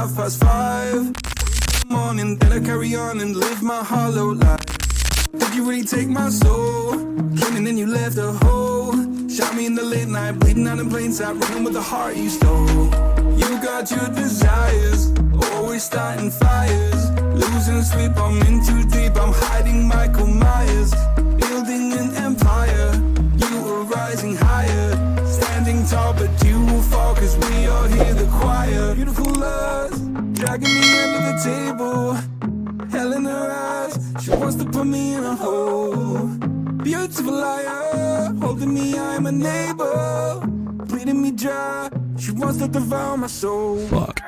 5:30 morning, then I carry on and live my hollow life. Did you really take my soul? Came and then you left a hole. Shot me in the late night, bleeding out in plain sight, running with the heart you stole. You got your desires, always starting fires. Losing sleep, I'm in too deep, I'm hiding Michael Myers. Building an empire, you were rising higher. Standing tall, but you will fall, cause we all hear the choir. Beautiful lust, dragging me under the table. Hell in her eyes, she wants to put me in a hole. Beautiful liar, holding me, I'm a neighbor. Bleeding me dry, she wants to devour my soul. Fuck.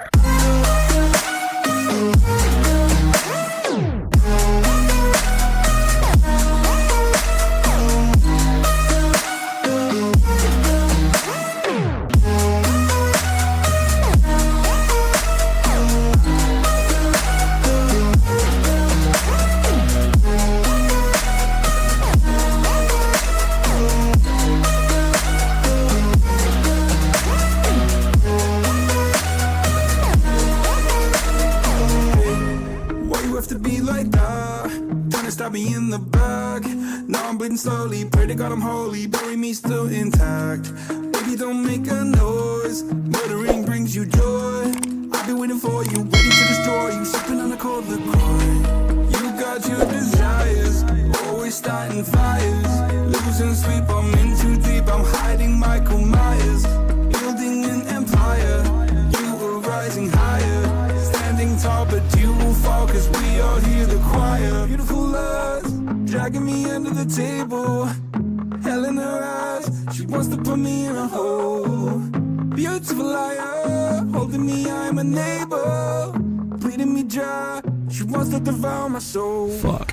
Stop me in the back. Now I'm bleeding slowly. Pray to God I'm holy. Bury me still intact. Baby, don't make a noise. Murdering brings you joy. I've been waiting for you, waiting to destroy you. Sipping on a cold liqueur. You got your desires, always starting fires. Losing sleep, I'm in too deep. I'm hiding Michael Myers. Building an empire. You were rising higher. Standing tall, but you will fall, cause we all hear the choir. Beautiful lust, dragging me under the table. Hell in her eyes, she wants to put me in a hole. Beautiful liar, holding me, I'm a neighbor. Bleeding me dry, she wants to devour my soul. Fuck.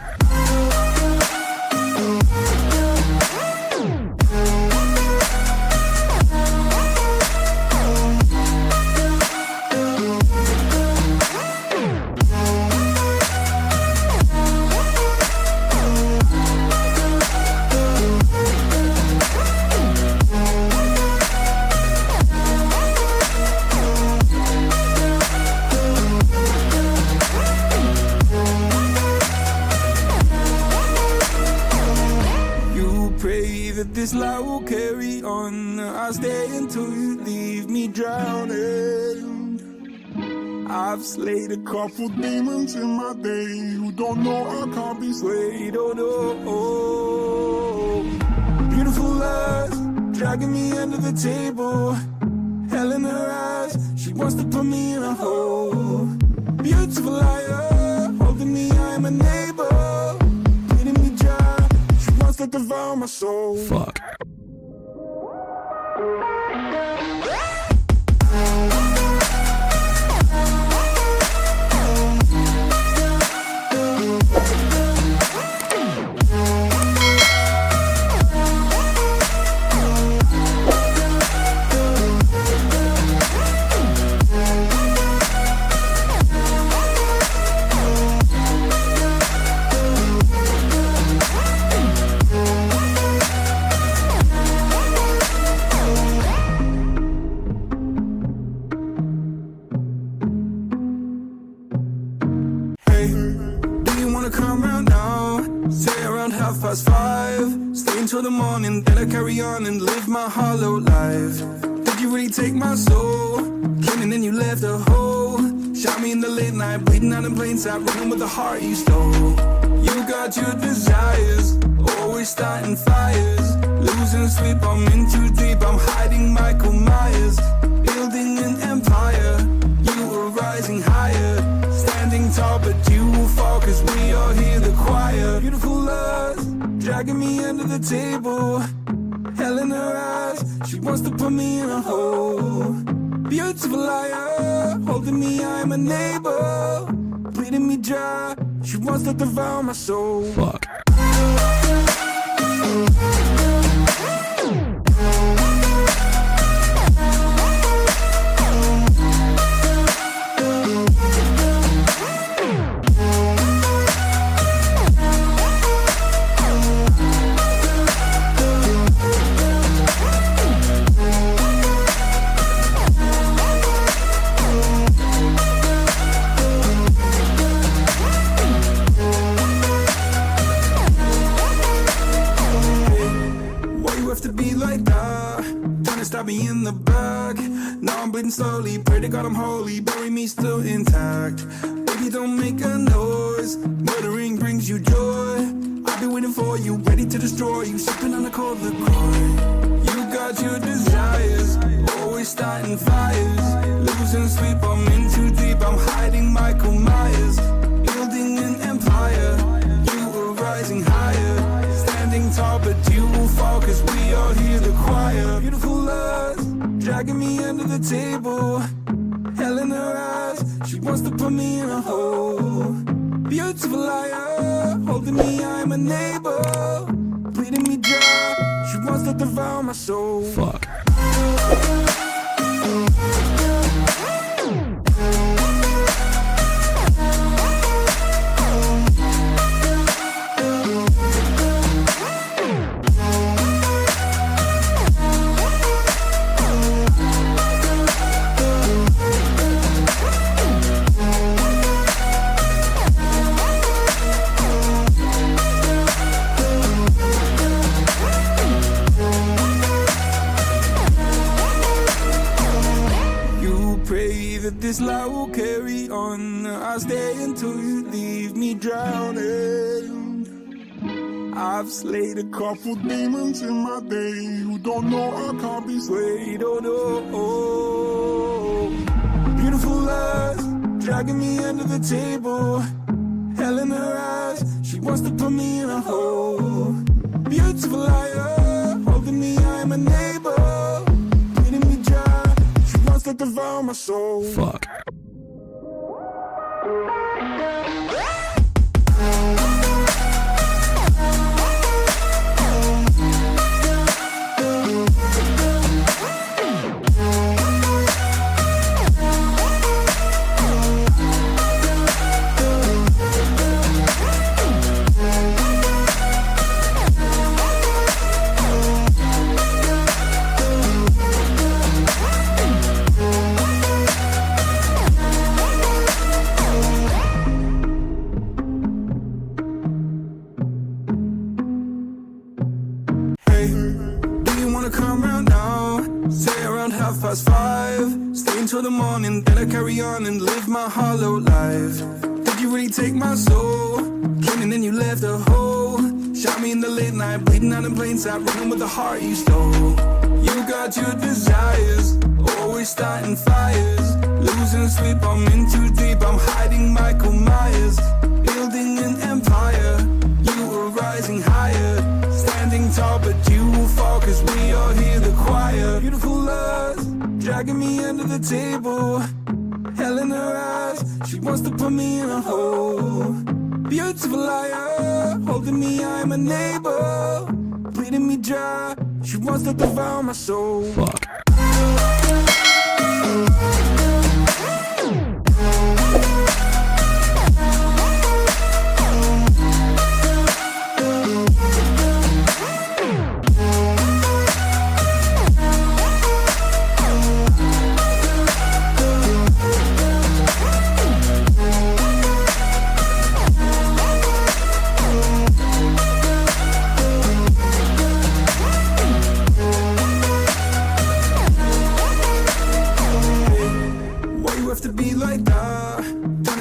This life will carry on. I'll stay until you leave me drowning. I've slayed a couple demons in my day who don't know I can't be swayed. Oh no. Beautiful lust, dragging me under the table. Hell in her eyes, she wants to put me in a hole. Beautiful liar, holding me, I'm a neighbor. To devour my soul. Fuck. Come round now, say around 5:30. Stay until the morning, then I carry on and live my hollow life. Did you really take my soul? Came and then you left a hole. Shot me in the late night, bleeding out in plain sight, running with the heart you stole. You got your desires, always starting fires. Losing sleep, I'm in too deep, I'm hiding Michael Myers. Building an empire, you were rising higher. Standing tall, but you will fall, cause we all hear the choir. Beautiful lust, dragging me under the table. Hell in her eyes, she wants to put me in a hole. Beautiful liar, holding me, I'm a neighbor. Bleeding me dry, she wants to devour my soul. Fuck. stab me in the back. Now I'm bleeding slowly, pray to God I'm holy, bury me still intact. Baby, don't make a noise, murdering brings you joy. I've been waiting for you, ready to destroy you, sipping on the cold liqueur. You got your desires, always starting fires. Losing sleep, I'm in too deep, I'm hiding Michael Myers. Building an empire, you were rising higher. Standing tall, but you will fall, cause we all hear the choir. Beautiful lust, dragging me under the table. Hell in her eyes, she wants to put me in a hole. Beautiful liar, holding me, I'm a neighbor. Bleeding me dry, she wants to devour my soul. Fuck. This life will carry on. I'll stay until you leave me drowning. I've slayed a couple demons in my day who don't know I can't be swayed. Oh no. Beautiful lust, dragging me under the table. Hell in her eyes, she wants to put me in a hole. Beautiful liar, holding me, I'm a neighbor. Bleeding me dry, she wants to devour my soul. Fuck. Come round now, say around 5:30. Stay until the morning, then I carry on and live my hollow life. Did you really take my soul? Came and then you left a hole. Shot me in the late night, bleeding out in plain sight, running with the heart you stole. You got your desires, always starting fires. Losing sleep, I'm in too deep, I'm hiding Michael Myers. Building an empire, you were rising higher. Standing tall, but you will fall, cause we all hear the choir. Beautiful lust, dragging me under the table. Hell in her eyes, she wants to put me in a hole. Beautiful liar, holding me, I'm a neighbor. Bleeding me dry, she wants to devour my soul. Fuck.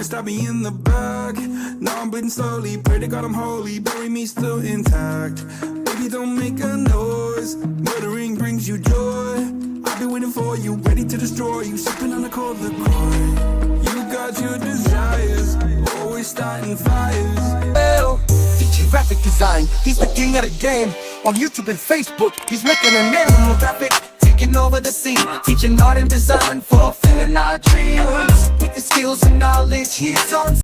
Stab me in the back. Now I'm bleeding slowly, pray to God I'm holy, bury me still intact. Baby, don't make a noise, murdering brings you joy. I've been waiting for you, ready to destroy you, sipping on the cold liqueur. You got your desires, always starting fires. Well, teaching graphic design, he's the king of the game. On YouTube and Facebook, he's making a name on graphic, taking over the scene, teaching art and design, fulfilling our dreams. With the skills and knowledge he's on